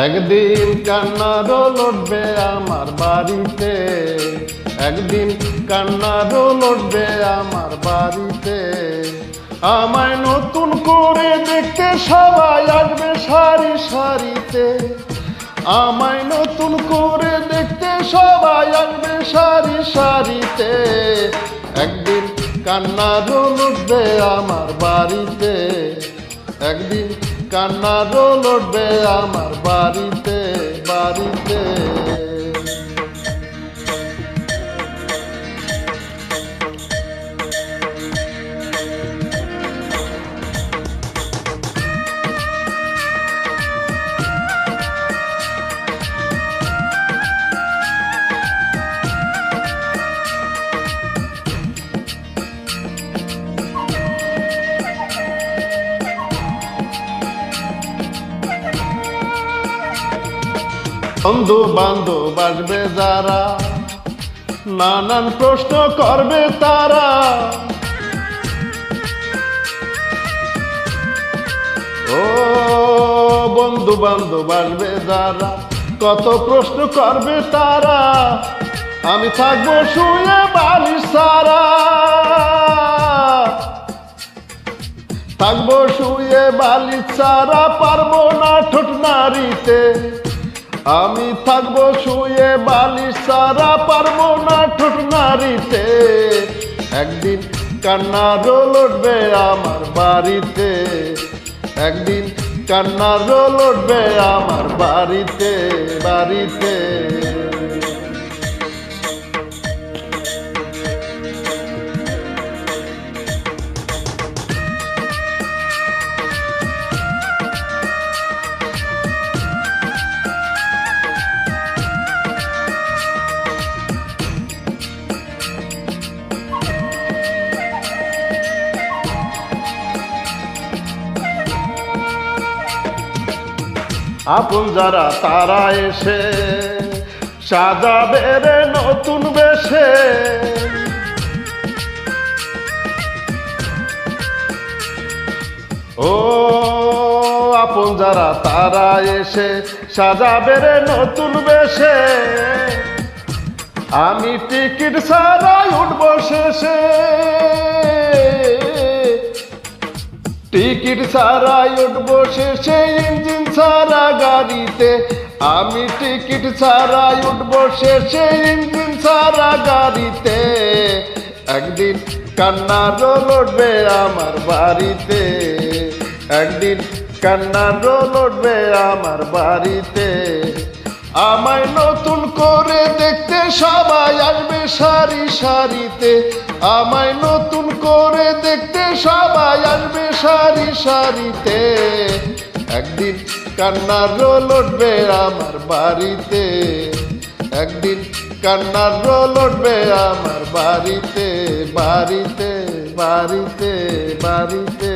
একদিন কান্না রোল উঠবে আমার বাড়িতে, একদিন কান্না রোল উঠবে আমার বাড়িতে। আমায় নতুন করে দেখতে সবাই আসবে সারি সারিতে, আমায় নতুন করে দেখতে সবাই আসবে সারি সারিতে। একদিন কান্না রোল উঠবে আমার বাড়িতে, একদিন কান্না রোল উঠবে আমার বাড়িতে বাড়িতে। বন্ধু বান্ধব আসবে যারা, নানান প্রশ্ন করবে তারা। ও বন্ধু বান্ধব আসবে যারা, কত প্রশ্ন করবে তারা। আমি থাকবো শুয়ে বালিশ ছাড়া, থাকবো শুয়ে বালিশ ছাড়া, পারবো না ঠোঁট নাড়িতে। আমি থাকবো শুয়ে বালিশ ছাড়া, পারবো না ঠোঁট নাড়িতে। একদিন কান্না রোল উঠবে আমার বাড়িতে, একদিন কান্না রোল উঠবে আমার বাড়িতে বাড়িতে। আপন যারা তারা এসে সাজাবে রে নতুন বেশে। ও আপন যারা তারা এসে সাজাবে রে নতুন বেশে। আমি টিকিট ছাড়াই উঠবো শেষে, টিকিট ছাড়াই উঠবো শেষে, ইঞ্জিন ছাড়া গাড়িতে। আমি টিকিট ছাড়াই উঠবো শেষে, ইঞ্জিন ছাড়া গাড়িতে। একদিন কান্না রোল উঠবে আমার বাড়িতে, একদিন কান্না রোল উঠবে আমার বাড়িতে। আমায় নতুন করে দেখতে সবাই আসবে সারি সারিতে, আমায় নতুন করে দেখতে সবাই আসবে সারি সারিতে। একদিন কান্না রোল উঠবে আমার বাড়িতে, একদিন কান্না রোল উঠবে আমার বাড়িতে বাড়িতে বাড়িতে বাড়িতে।